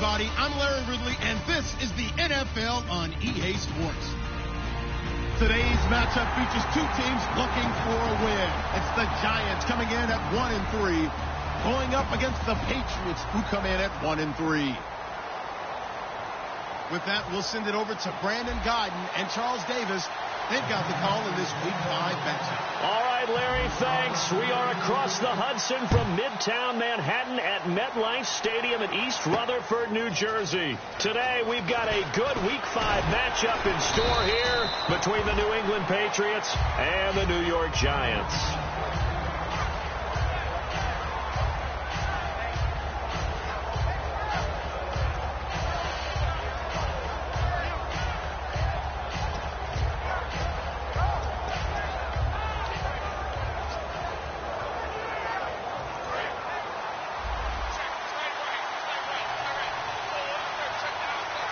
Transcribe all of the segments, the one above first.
everybody. I'm Larry Ridley, and this is the NFL on EA Sports. Today's matchup features two teams looking for a win. It's the Giants coming in at 1-3, going up against the Patriots, who come in at 1-3. With that, we'll send it over to Brandon Guyton and Charles Davis. They've got the call in this Week 5 matchup. All right, Larry, thanks. We are across the Hudson from Midtown Manhattan at MetLife Stadium in East Rutherford, New Jersey. Today, we've got a good Week 5 matchup in store here between the New England Patriots and the New York Giants.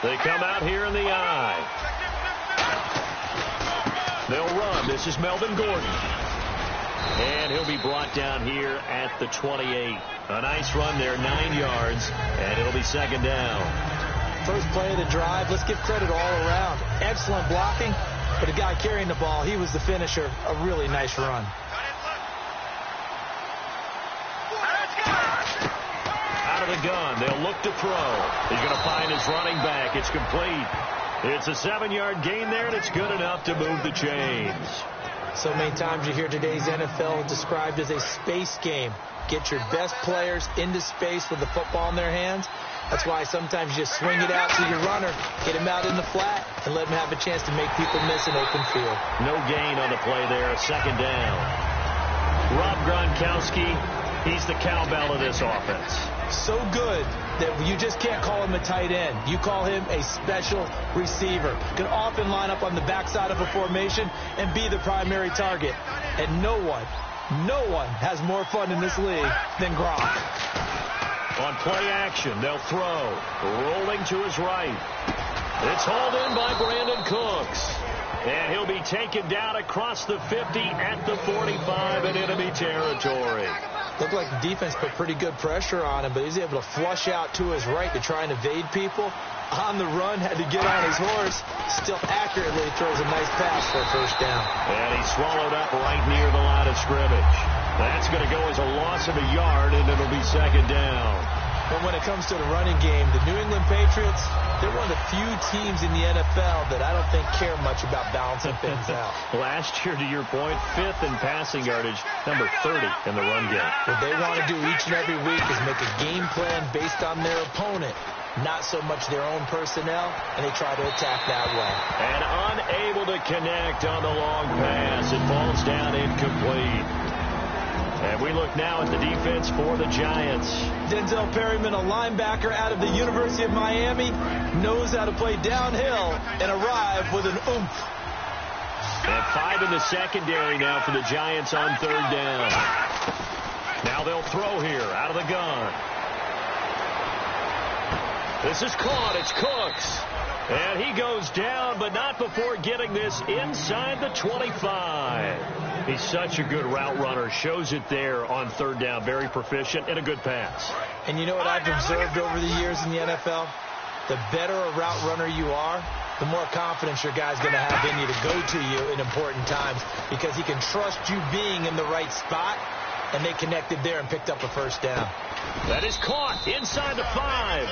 They come out here in the eye. They'll run. This is Melvin Gordon. And he'll be brought down here at the 28. A nice run there, 9 yards, and it'll be second down. First play of the drive. Let's give credit all around. Excellent blocking, but the guy carrying the ball, he was the finisher. A really nice run. Out of the gun, they'll look to throw. He's going to find his running back. It's complete. It's a 7-yard gain there, and it's good enough to move the chains. So many times you hear today's NFL described as a space game. Get your best players into space with the football in their hands. That's why sometimes you just swing it out to your runner, get him out in the flat, and let him have a chance to make people miss an open field. No gain on the play there, a second down. Rob Gronkowski, he's the cowbell of this offense. So good that you just can't call him a tight end. You call him a special receiver. Can often line up on the backside of a formation and be the primary target. And no one has more fun in this league than Gronk. On play action, they'll throw. Rolling to his right. It's hauled in by Brandon Cooks. And he'll be taken down across the 50 at the 45 in enemy territory. Looked like the defense put pretty good pressure on him, but he's able to flush out to his right to try and evade people. On the run, had to get on his horse. Still accurately throws a nice pass for a first down. And he's swallowed up right near the line of scrimmage. That's going to go as a loss of a yard, and it'll be second down. But when it comes to the running game, the New England Patriots, they're one of the few teams in the NFL that I don't think care much about balancing things out. Last year, to your point, 5th in passing yardage, number 30 in the run game. What they want to do each and every week is make a game plan based on their opponent, not so much their own personnel, and they try to attack that way. And unable to connect on the long pass. It falls down incomplete. And we look now at the defense for the Giants. Denzel Perryman, a linebacker out of the University of Miami, knows how to play downhill and arrive with an oomph. And 5 in the secondary now for the Giants on third down. Now they'll throw here out of the gun. This is caught. It's Cooks. And he goes down, but not before getting this inside the 25. He's such a good route runner. Shows it there on third down. Very proficient and a good pass. And you know what I've observed over the years in the NFL? The better a route runner you are, the more confidence your guy's going to have in you to go to you in important times, because he can trust you being in the right spot, and they connected there and picked up a first down. That is caught inside the 5.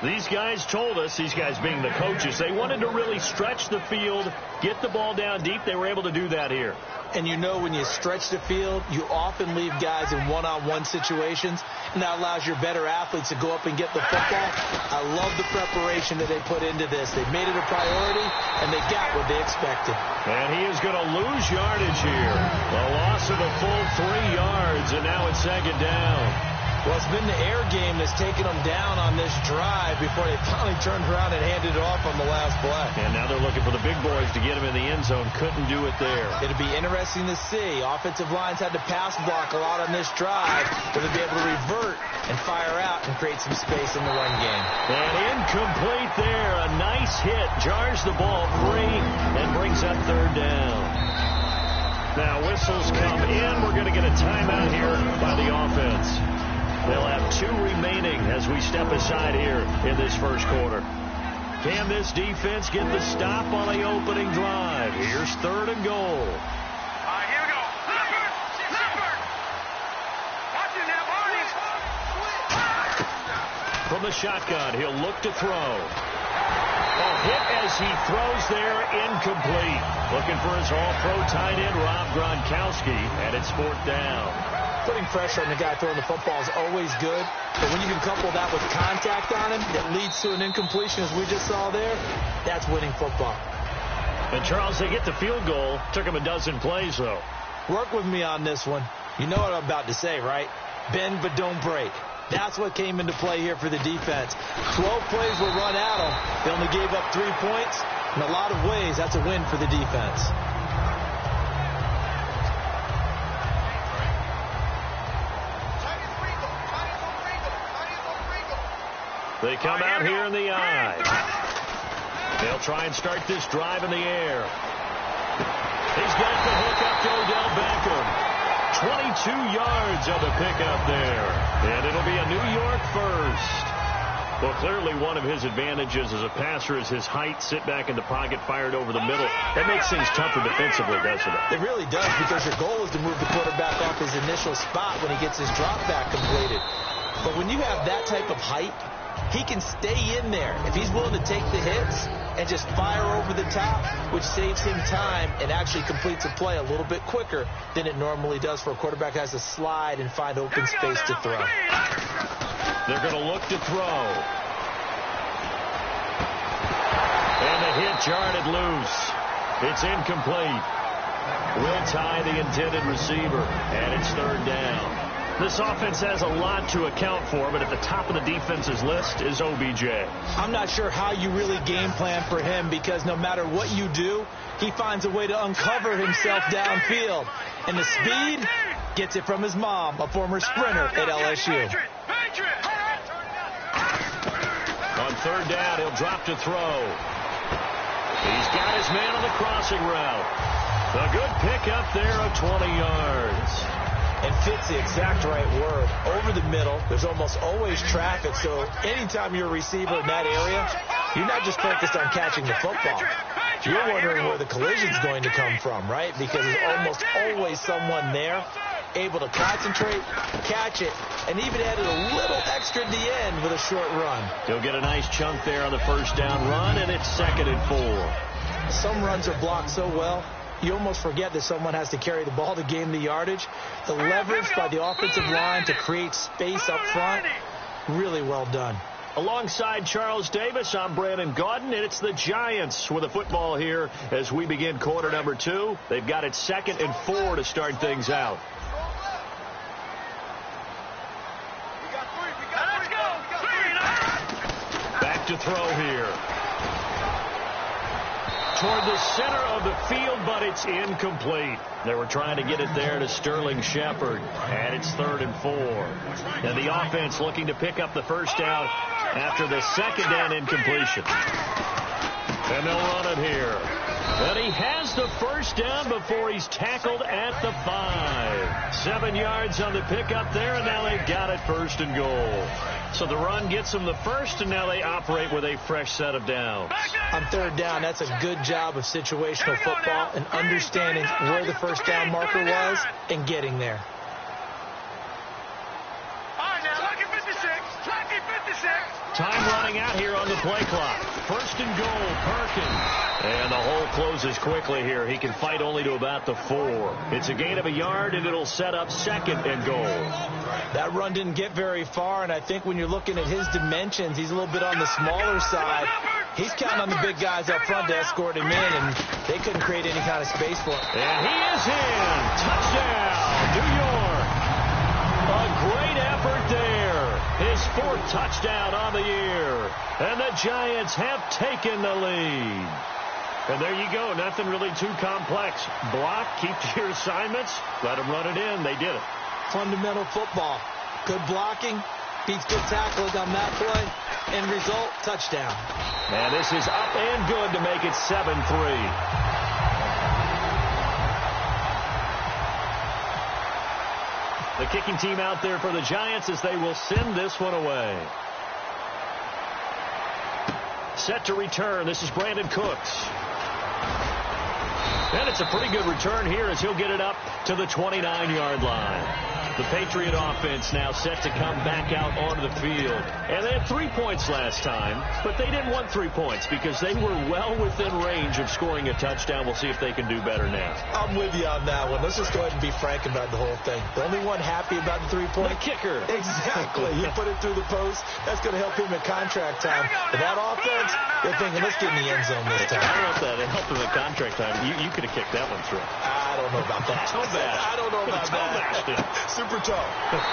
These guys told us, these guys being the coaches, they wanted to really stretch the field, get the ball down deep. They were able to do that here. And you know, when you stretch the field, you often leave guys in one-on-one situations, and that allows your better athletes to go up and get the football. I love the preparation that they put into this. They made it a priority, and they got what they expected. And he is going to lose yardage here. A loss of a full 3 yards, and now it's second down. Well, it's been the air game that's taken them down on this drive before they finally turned around and handed it off on the last play. And now they're looking for the big boys to get him in the end zone. Couldn't do it there. It'll be interesting to see. Offensive lines had to pass block a lot on this drive, but they'll be able to revert and fire out and create some space in the run game. And incomplete there. A nice hit. Jars the ball free and brings up third down. Now whistles come in. We're going to get a timeout here by the offense. They'll have 2 remaining as we step aside here in this first quarter. Can this defense get the stop on the opening drive? Here's 3rd and goal. All right, here we go. Leopard! Watch it now, boys. From the shotgun, he'll look to throw. A hit as he throws there, incomplete. Looking for his all-pro tight end, Rob Gronkowski, and it's 4th down. Putting pressure on the guy throwing the football is always good, but when you can couple that with contact on him that leads to an incompletion, as we just saw there, that's winning football. And, Charles, they get the field goal. Took him a dozen plays, though. Work with me on this one. You know what I'm about to say, right? Bend but don't break. That's what came into play here for the defense. 12 plays were run at them. They only gave up 3 points. In a lot of ways, that's a win for the defense. They come out here in the eye. They'll try and start this drive in the air. He's got the hook up to Odell Beckham. 22 yards on the pickup there. And it'll be a New York first. Well, clearly one of his advantages as a passer is his height. Sit back in the pocket, fired over the middle. That makes things tougher defensively, doesn't it? It really does, because your goal is to move the quarterback off his initial spot when he gets his drop back completed. But when you have that type of height, he can stay in there if he's willing to take the hits and just fire over the top, which saves him time and actually completes a play a little bit quicker than it normally does for a quarterback who has to slide and find open space to throw. They're going to look to throw. And the hit jarred loose. It's incomplete. Will tie the intended receiver, and it's 3rd down. This offense has a lot to account for, but at the top of the defense's list is OBJ. I'm not sure how you really game plan for him, because no matter what you do, he finds a way to uncover himself downfield. And the speed gets it from his mom, a former sprinter at LSU. On 3rd down, he'll drop to throw. He's got his man on the crossing route. A good pickup there of 20 yards. And fits the exact right word. Over the middle, there's almost always traffic, so anytime you're a receiver in that area, you're not just focused on catching the football. You're wondering where the collision's going to come from, right? Because there's almost always someone there able to concentrate, catch it, and even added a little extra at the end with a short run. He'll get a nice chunk there on the 1st down run, and it's 2nd and 4. Some runs are blocked so well, you almost forget that someone has to carry the ball to gain the yardage. The leverage by the offensive line to create space up front, really well done. Alongside Charles Davis, I'm Brandon Gaudin, and it's the Giants with the football here as we begin quarter number 2. They've got it 2nd and 4 to start things out. Back to throw here. Toward the center of the field, but it's incomplete. They were trying to get it there to Sterling Shepard, and it's 3rd and 4. And the offense looking to pick up the 1st down after the 2nd down incompletion. And they'll run it here. And he has the 1st down before he's tackled at the 5. 7 yards on the pickup there, and now they've got it 1st and goal. So the run gets them the 1st, and now they operate with a fresh set of downs. On 3rd down, that's a good job of situational football and understanding where the 1st down marker was and getting there. All right, now, lucky 56. Lucky 56. Time running out here on the play clock. 1st and goal, Perkins. And the hole closes quickly here. He can fight only to about the 4. It's a gain of a yard, and it'll set up 2nd and goal. That run didn't get very far, and I think when you're looking at his dimensions, he's a little bit on the smaller side. He's counting on the big guys up front to escort him in, and they couldn't create any kind of space for him. And he is in. Touchdown, New York. A great effort there. His 4th touchdown on the year. And the Giants have taken the lead. And there you go. Nothing really too complex. Block, keep to your assignments, let them run it in. They did it. Fundamental football. Good blocking, beats good tackling on that play. End result, touchdown. And this is up and good to make it 7-3. The kicking team out there for the Giants as they will send this one away. Set to return. This is Brandon Cooks. And it's a pretty good return here as he'll get it up to the 29-yard line. The Patriot offense now set to come back out onto the field. And they had 3 points last time, but they didn't want 3 points because they were well within range of scoring a touchdown. We'll see if they can do better now. I'm with you on that one. Let's just go ahead and be frank about the whole thing. The only one happy about the 3-point? The kicker. Exactly. You put it through the post. That's going to help him at contract time. But that offense, they're thinking, let's get in the end zone this time. I don't know if that helped him at contract time. You could have kicked that one through. I don't know about that. I don't know about that. Super tough.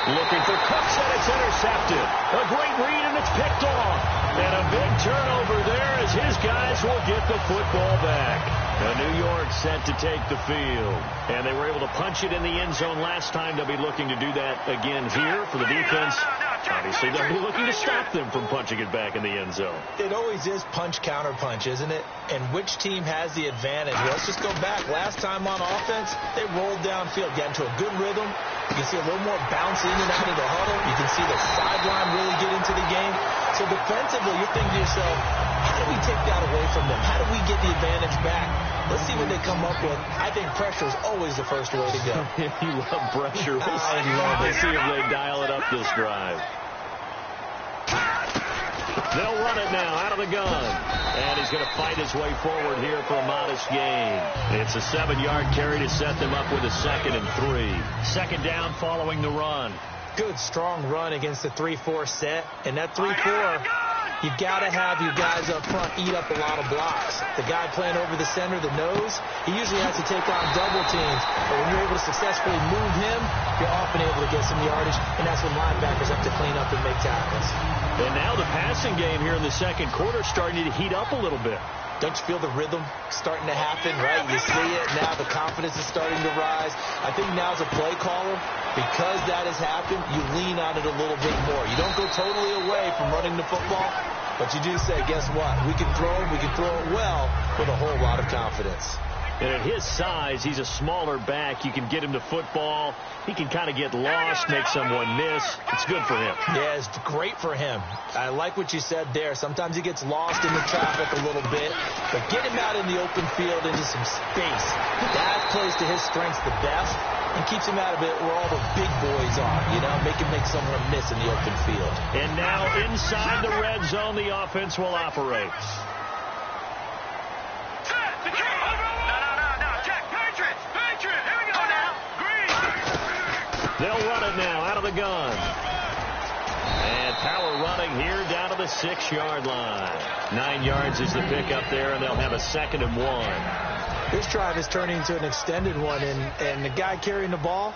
Looking for Cooks, and it's intercepted. A great read, and it's picked off. And a big turnover there as his guys will get the football back. Now New York set to take the field. And they were able to punch it in the end zone last time. They'll be looking to do that again here for the defense. Obviously, they'll be looking to stop them from punching it back in the end zone. It always is punch-counter-punch, isn't it? And which team has the advantage? Well, let's just go back. Last time on offense, they rolled downfield, got into a good rhythm. You can see a little more bounce in and out of the huddle. You can see the sideline really get into the game. So defensively, you're thinking to yourself, how do we take that away from them? How do we get the advantage back? Let's see what they come up with. I think pressure is always the first way to go. You love pressure. We'll see if they dial it up this drive. They'll run it now out of the gun. And he's going to fight his way forward here for a modest gain. It's a 7-yard carry to set them up with a 2nd and 3. Second down following the run. Good, strong run against the 3-4 set. And that 3-4, you've got to have your guys up front eat up a lot of blocks. The guy playing over the center, the nose, he usually has to take on double teams. But when you're able to successfully move him, you're often able to get some yardage. And that's when linebackers have to clean up and make tackles. And now the passing game here in the second quarter starting to heat up a little bit. Don't you feel the rhythm starting to happen, right? You see it now. The confidence is starting to rise. I think now as a play caller, because that has happened, you lean on it a little bit more. You don't go totally away from running the football, but you do say, guess what? We can throw it well with a whole lot of confidence. And at his size, he's a smaller back. You can get him to football. He can kind of get lost, make someone miss. It's good for him. Yeah, it's great for him. I like what you said there. Sometimes he gets lost in the traffic a little bit, but get him out in the open field into some space. That plays to his strengths the best and keeps him out of it where all the big boys are, you know, make someone miss in the open field. And now inside the red zone, the offense will operate. They'll run it now out of the gun. And power running here down to the 6-yard line. 9 yards is the pickup there, and they'll have a 2nd and 1. This drive is turning into an extended one, and the guy carrying the ball,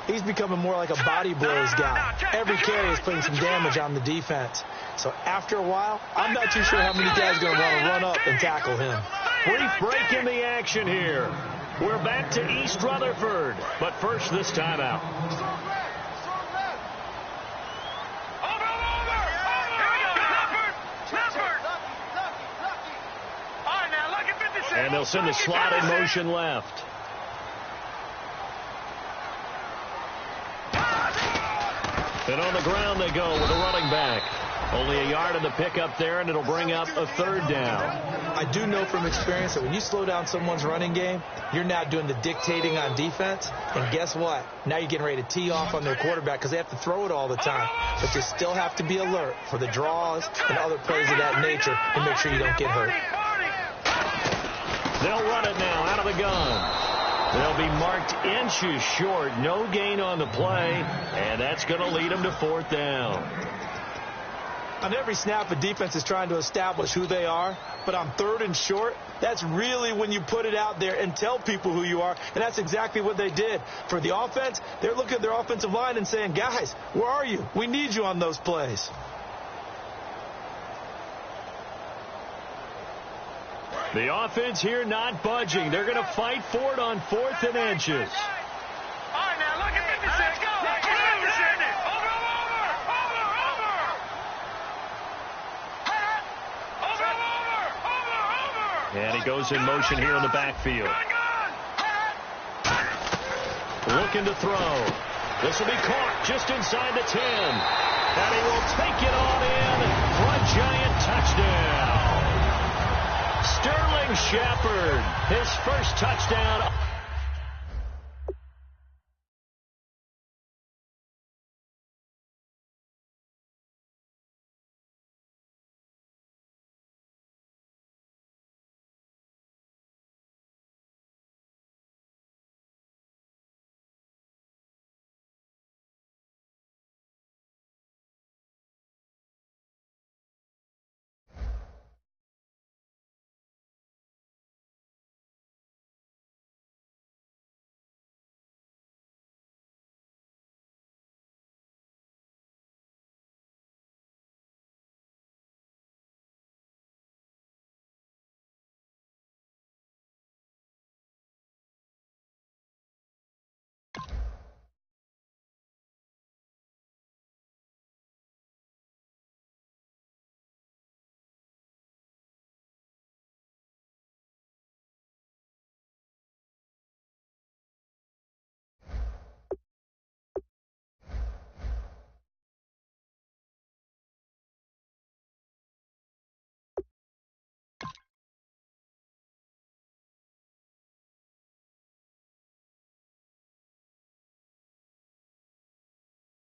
he's becoming more like a body blows guy. Every carry is putting some damage on the defense. So after a while, I'm not too sure how many guys are going to want to run up and tackle him. Brief break in the action here. We're back to East Rutherford, but first this timeout. And they'll send the slot in motion left. And on the ground they go with a running back. Only a yard in the pickup there, and it'll bring up a 3rd down. I do know from experience that when you slow down someone's running game, you're now doing the dictating on defense. And guess what? Now you're getting ready to tee off on their quarterback because they have to throw it all the time. But you still have to be alert for the draws and other plays of that nature and make sure you don't get hurt. They'll run it now out of the gun. They'll be marked inches short. No gain on the play, and that's going to lead them to 4th down. On every snap, a defense is trying to establish who they are, but on 3rd and short, that's really when you put it out there and tell people who you are, and that's exactly what they did. For the offense, they're looking at their offensive line and saying, guys, where are you? We need you on those plays. The offense here not budging. They're going to fight for it on 4th and inches. All right, now look at 56. Go. And he goes in motion here in the backfield. Looking to throw. This will be caught just inside the 10. And he will take it on in for a giant touchdown. Sterling Shepard, his first touchdown.